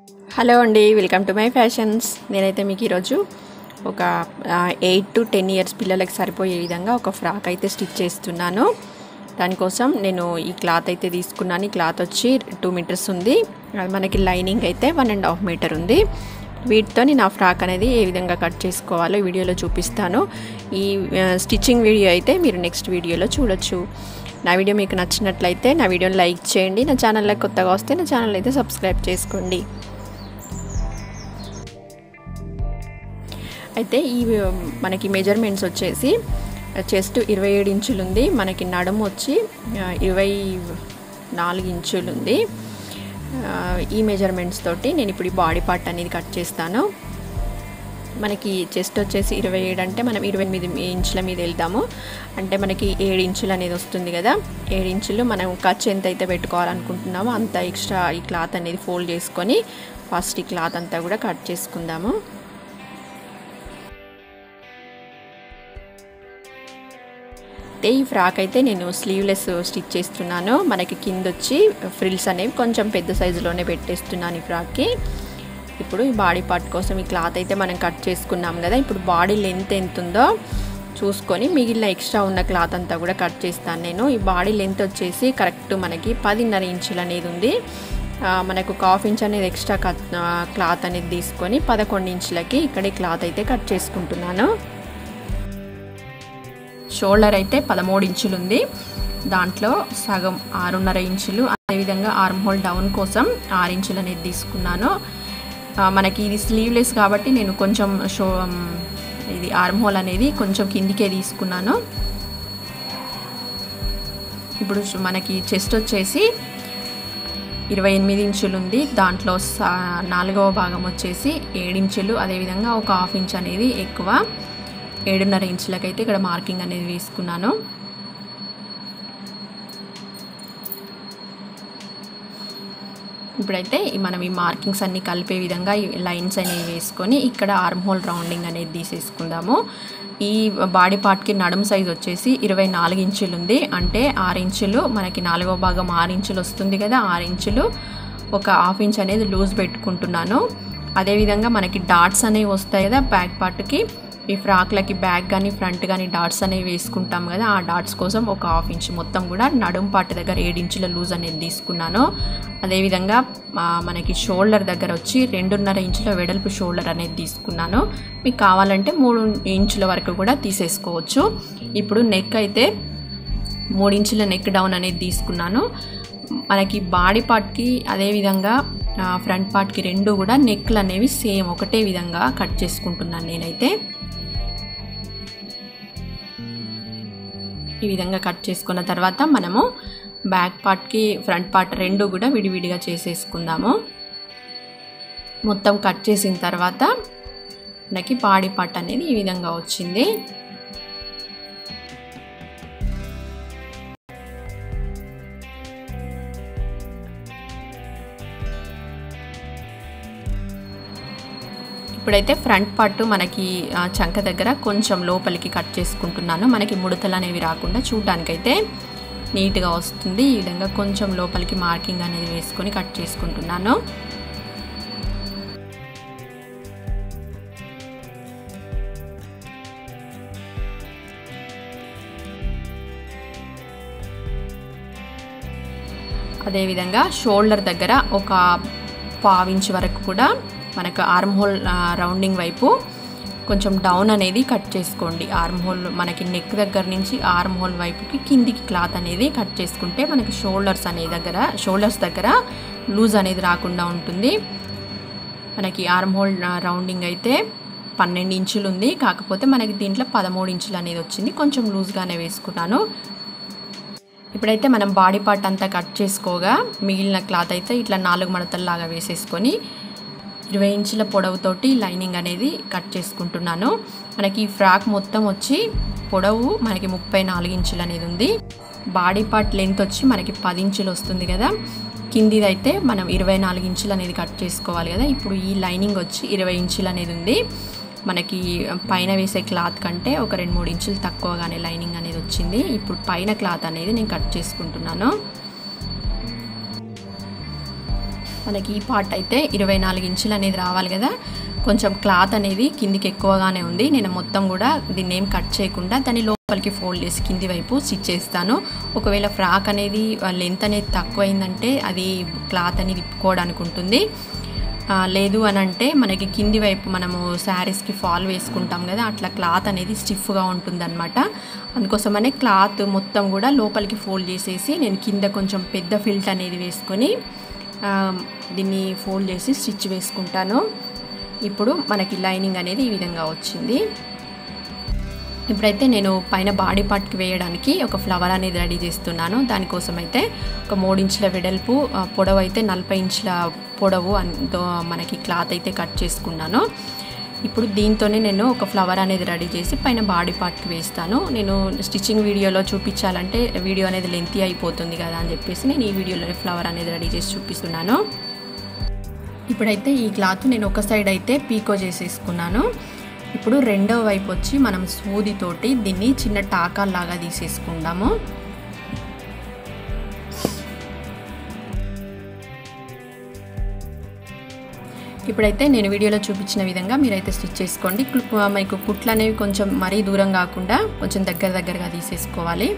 Hello అండి, welcome to my fashions. నేనైతే మీకు ఈరోజు ఒక 8 to 10 years పిల్లలకి సరిపోయే విధంగా ఒక ఫ్రాక్ అయితే స్టిచ్ చేస్తున్నాను. దానికోసం నేను ఈ క్లాత్ అయితే తీసుకున్నాను. ఈ క్లాత్ వచ్చి 2 meters ఉంది. మనకి లైనింగ్ అయితే 1.5 meter ఉంది. వీటితో నేను ఆ ఫ్రాక్ అనేది ఏ విధంగా కట్ చేసుకోవాలో వీడియోలో చూపిస్తాను. ఈ స్టిచ్చింగ్ వీడియో అయితే మీరు నెక్స్ట్ వీడియోలో చూడొచ్చు. నా వీడియో మీకు నచ్చినట్లయితే నా వీడియోని లైక్ చేయండి. నా ఛానల్లో కొత్తగా వస్తే నా ఛానల్ అయితే సబ్స్క్రైబ్ చేసుకోండి. అయితే ఈ మనకి మెజర్మెంట్స్ వచ్చేసి చెస్ట్ 27 ఇంచులు ఉంది. మనకి నడుము వచ్చి 24 ఇంచులు ఉంది. ఈ మెజర్మెంట్స్ తోటి నేను ఇప్పుడు ఈ బాడీ పార్ట్ అనేది కట్ చేస్తాను. మనకి చెస్ట్ వచ్చేసి 27 అంటే మనం 28 ఇంచుల మీద వెళ్దాము. అంటే మనకి 7 ఇంచులు అనేది వస్తుంది కదా. 7 ఇంచులు మనం ఖర్చు ఎంత అయితే పెట్టుకోవాలనుకుంటున్నామో అంత ఎక్స్ట్రా ఈ క్లాత్ అనేది ఫోల్డ్ చేసుకొని ఫస్ట్ ఈ క్లాత్ అంతా కూడా కట్ చేసుకుందాము. ఈ ఫ్రాక్ అయితే నేను స్లీవ్లెస్ స్టిచ్ చేస్తున్నాను. మనకి కింద వచ్చి ఫ్రిల్స్ అనేవి కొంచెం పెద్ద సైజులోనే పెట్టేస్తున్నాను ఈ ఫ్రాక్కి. ఇప్పుడు ఈ బాడీ పార్ట్ కోసం ఈ క్లాత్ అయితే మనం కట్ చేసుకున్నాం కదా. ఇప్పుడు బాడీ లెంత్ ఎంత ఉందో చూసుకొని మిగిలిన ఎక్స్ట్రా ఉన్న క్లాత్ అంతా కూడా కట్ చేస్తాను నేను. ఈ బాడీ లెంత్ వచ్చేసి కరెక్ట్ మనకి 10.5 ఇంచులు అనేది ఉంది. మనకు 1/2 ఇంచ్ అనేది ఎక్స్ట్రా క్లాత్ అనేది తీసుకొని 11 ఇంచులకి ఇక్కడ క్లాత్ అయితే కట్ చేసుకుంటున్నాను. షోల్డర్ అయితే 13 ఇంచులు ఉంది. దాంట్లో సగం 6.5 ఇంచులు. అదేవిధంగా ఆర్మ్ హోల్ డౌన్ కోసం 6 ఇంచులు అనేది తీసుకున్నాను. మనకి ఇది స్లీవ్లెస్ కాబట్టి నేను కొంచెం ఇది ఆర్మ్ హోల్ అనేది కొంచెం కిందికే తీసుకున్నాను. ఇప్పుడు మనకి చెస్ట్ వచ్చేసి 28 ఇంచులు ఉంది. దాంట్లో 4వ భాగం వచ్చేసి 7 ఇంచులు. అదేవిధంగా ఒక 1/2 ఇంచ్ అనేది ఎక్కువ 7.5 ఇంచులకైతే ఇక్కడ మార్కింగ్ అనేది వేసుకున్నాను. ఇప్పుడైతే మనం ఈ మార్కింగ్స్ అన్నీ కలిపే విధంగా ఈ లైన్స్ అనేవి వేసుకొని ఇక్కడ ఆర్మ్ హోల్ రౌండింగ్ అనేది తీసేసుకుందాము. ఈ బాడీ పార్ట్కి నడుము సైజ్ వచ్చేసి 24 ఇంచులు ఉంది. అంటే 6 ఇంచులు మనకి 4వ భాగం 6 ఇంచులు వస్తుంది కదా. 6 ఇంచులు ఒక 1/2 ఇంచ్ అనేది లూజ్ పెట్టుకుంటున్నాను. అదేవిధంగా మనకి డాట్స్ అనేవి వస్తాయి కదా బ్యాక్ పార్ట్కి. ఈ ఫ్రాక్లకి బ్యాక్ కానీ ఫ్రంట్ కానీ డాట్స్ అనేవి వేసుకుంటాం కదా. ఆ డాట్స్ కోసం ఒక 1/2 ఇంచ్ మొత్తం కూడా నడుము పార్ట్ దగ్గర 7 ఇంచుల లూజ్ అనేది తీసుకున్నాను. అదేవిధంగా మనకి షోల్డర్ దగ్గర వచ్చి 2.5 ఇంచుల వెడల్పు షోల్డర్ అనేది తీసుకున్నాను. మీకు కావాలంటే 3 ఇంచుల వరకు కూడా తీసేసుకోవచ్చు. ఇప్పుడు నెక్ అయితే 3 ఇంచుల నెక్ డౌన్ అనేది తీసుకున్నాను. మనకి బాడీ పార్ట్కి అదేవిధంగా ఫ్రంట్ పార్ట్కి రెండు కూడా నెక్లు అనేవి సేమ్ ఒకటే విధంగా కట్ చేసుకుంటున్నాను నేనైతే. ఈ విధంగా కట్ చేసుకున్న తర్వాత మనము బ్యాక్ పార్ట్కి ఫ్రంట్ పార్ట్ రెండు కూడా విడివిడిగా చేసేసుకుందాము. మొత్తం కట్ చేసిన తర్వాత మనకి బాడీ పార్ట్ అనేది ఈ విధంగా వచ్చింది. ఇప్పుడైతే ఫ్రంట్ పార్ట్ మనకి చంక దగ్గర కొంచెం లోపలికి కట్ చేసుకుంటున్నాను. మనకి ముడతలు అనేవి రాకుండా చూడడానికైతే నీట్గా వస్తుంది. ఈ విధంగా కొంచెం లోపలికి మార్కింగ్ అనేది వేసుకొని కట్ చేసుకుంటున్నాను. అదేవిధంగా షోల్డర్ దగ్గర ఒక 1/2 ఇంచ్ వరకు కూడా మనకు ఆర్మ్ హోల్ రౌండింగ్ వైపు కొంచెం డౌన్ అనేది కట్ చేసుకోండి. ఆర్మ్ హోల్ మనకి నెక్ దగ్గర నుంచి ఆర్మ్ హోల్ వైపుకి కిందికి క్లాత్ అనేది కట్ చేసుకుంటే మనకి షోల్డర్స్ దగ్గర లూజ్ అనేది రాకుండా ఉంటుంది. మనకి ఆర్మ్ హోల్ రౌండింగ్ అయితే 12 ఇంచులు ఉంది. కాకపోతే మనకి దీంట్లో 13 ఇంచులు అనేది వచ్చింది. కొంచెం లూజ్గానే వేసుకున్నాను. ఇప్పుడైతే మనం బాడీ పార్ట్ అంతా కట్ చేసుకోగా మిగిలిన క్లాత్ అయితే ఇట్లా 4 మడతల్లాగా వేసేసుకొని 20 ఇంచుల పొడవుతోటి లైనింగ్ అనేది కట్ చేసుకుంటున్నాను. మనకి ఈ ఫ్రాక్ మొత్తం వచ్చి పొడవు మనకి 34 ఇంచులు అనేది ఉంది. బాడీ పార్ట్ లెంత్ వచ్చి మనకి 10 ఇంచులు వస్తుంది కదా. కిందిది అయితే మనం 24 ఇంచులు అనేది కట్ చేసుకోవాలి కదా. ఇప్పుడు ఈ లైనింగ్ వచ్చి 20 ఇంచులు అనేది ఉంది. మనకి పైన వేసే క్లాత్ కంటే ఒక 2-3 ఇంచులు తక్కువగానే లైనింగ్ అనేది వచ్చింది. ఇప్పుడు పైన క్లాత్ అనేది నేను కట్ చేసుకుంటున్నాను. మనకి ఈ పార్ట్ అయితే 24 ఇంచులు అనేది రావాలి కదా. కొంచెం క్లాత్ అనేది కిందికి ఎక్కువగానే ఉంది. నేను మొత్తం కూడా దీన్ని ఏం కట్ చేయకుండా దాన్ని లోపలికి ఫోల్డ్ చేసి కింది వైపు స్టిచ్ చేస్తాను. ఒకవేళ ఫ్రాక్ అనేది లెంత్ అనేది తక్కువైందంటే అది క్లాత్ అనేది ఇప్పుకోవడానికి ఉంటుంది. లేదు అని అంటే మనకి కింది వైపు మనము శారీస్కి ఫాల్ వేసుకుంటాం కదా, అట్లా క్లాత్ అనేది స్టిఫ్గా ఉంటుందన్నమాట. అందుకోసమనే క్లాత్ మొత్తం కూడా లోపలికి ఫోల్డ్ చేసేసి నేను కింద కొంచెం పెద్ద ఫిల్ట్ అనేది వేసుకొని దీన్ని ఫోల్డ్ చేసి స్టిచ్ వేసుకుంటాను. ఇప్పుడు మనకి లైనింగ్ అనేది ఈ విధంగా వచ్చింది. ఇప్పుడైతే నేను పైన బాడీ పార్ట్కి వేయడానికి ఒక ఫ్లవర్ అనేది రెడీ చేస్తున్నాను. దానికోసం అయితే ఒక 3 ఇంచుల వెడల్పు, పొడవు అయితే 40 ఇంచుల పొడవు అంతో మనకి క్లాత్ అయితే కట్ చేసుకున్నాను. ఇప్పుడు దీంతోనే నేను ఒక ఫ్లవర్ అనేది రెడీ చేసి పైన బాడీ పార్ట్కి వేస్తాను. నేను స్టిచ్చింగ్ వీడియోలో చూపించాలంటే వీడియో అనేది లెంతీ అయిపోతుంది కదా అని చెప్పేసి నేను ఈ వీడియోలో ఫ్లవర్ అనేది రెడీ చేసి చూపిస్తున్నాను. ఇప్పుడైతే ఈ క్లాత్ నేను ఒక సైడ్ అయితే పీకో చేసేసుకున్నాను. ఇప్పుడు రెండో వైపు వచ్చి మనం సూదితోటి దీన్ని చిన్న టాకాల్లాగా తీసేసుకుందాము. ఇప్పుడైతే నేను వీడియోలో చూపించిన విధంగా మీరైతే స్టిచ్ చేసుకోండి. మీకు కుట్లు అనేవి కొంచెం మరీ దూరం కాకుండా కొంచెం దగ్గరగా తీసేసుకోవాలి.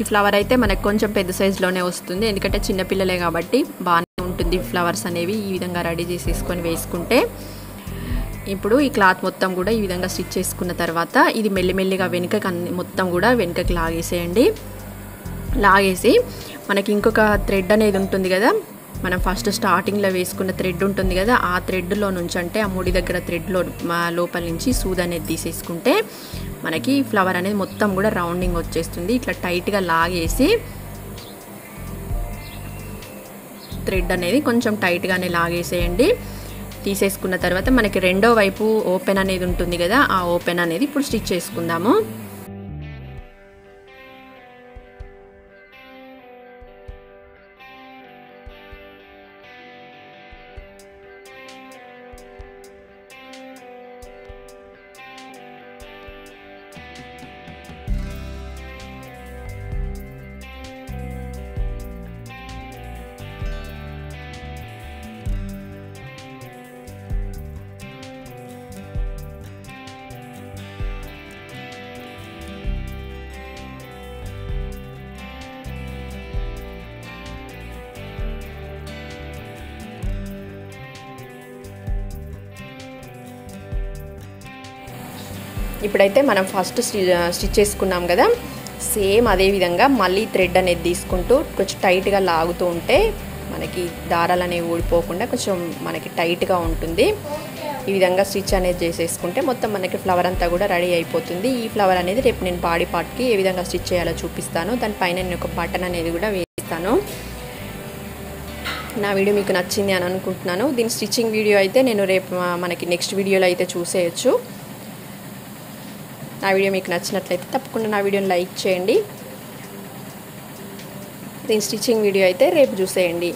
ఈ ఫ్లవర్ అయితే మనకు కొంచెం పెద్ద సైజులోనే వస్తుంది, ఎందుకంటే చిన్నపిల్లలే కాబట్టి బాగానే ఉంటుంది. ఫ్లవర్స్ అనేవి ఈ విధంగా రెడీ చేసేసుకొని వేసుకుంటే ఇప్పుడు ఈ క్లాత్ మొత్తం కూడా ఈ విధంగా స్టిచ్ చేసుకున్న తర్వాత ఇది మెల్లిమెల్లిగా వెనుకకి మొత్తం కూడా వెనుకకి లాగేసేయండి. లాగేసి మనకి ఇంకొక థ్రెడ్ అనేది ఉంటుంది కదా, మనం ఫస్ట్ స్టార్టింగ్లో వేసుకున్న థ్రెడ్ ఉంటుంది కదా, ఆ థ్రెడ్లో నుంచి అంటే ఆ ముడి దగ్గర థ్రెడ్లో లోపల నుంచి సూది అనేది తీసేసుకుంటే మనకి ఫ్లవర్ అనేది మొత్తం కూడా రౌండింగ్ వచ్చేస్తుంది. ఇట్లా టైట్గా లాగేసి థ్రెడ్ అనేది కొంచెం టైట్గానే లాగేసేయండి. తీసేసుకున్న తర్వాత మనకి రెండో వైపు ఓపెన్ అనేది ఉంటుంది కదా, ఆ ఓపెన్ అనేది ఇప్పుడు స్టిచ్ చేసుకుందాము. ఇప్పుడైతే మనం ఫస్ట్ స్టిచ్ చేసుకున్నాం కదా, సేమ్ అదే విధంగా మళ్ళీ థ్రెడ్ అనేది తీసుకుంటూ కొంచెం టైట్గా లాగుతూ ఉంటే మనకి దారాలు అనేవి ఊడిపోకుండా కొంచెం మనకి టైట్గా ఉంటుంది. ఈ విధంగా స్టిచ్ అనేది చేసేసుకుంటే మొత్తం మనకి ఫ్లవర్ అంతా కూడా రెడీ అయిపోతుంది. ఈ ఫ్లవర్ అనేది రేపు నేను బాడీ పార్ట్కి ఏ విధంగా స్టిచ్ చేయాలో చూపిస్తాను. దానిపైన నేను ఒక బటన్ అనేది కూడా వేస్తాను. నా వీడియో మీకు నచ్చింది అని అనుకుంటున్నాను. దీని స్టిచ్చింగ్ వీడియో అయితే నేను రేపు మనకి నెక్స్ట్ వీడియోలో అయితే చూసేయచ్చు. నా వీడియో మీకు నచ్చినట్లయితే తప్పకుండా నా వీడియోని లైక్ చేయండి. దీని స్టిచ్చింగ్ వీడియో అయితే రేపు చూసేయండి.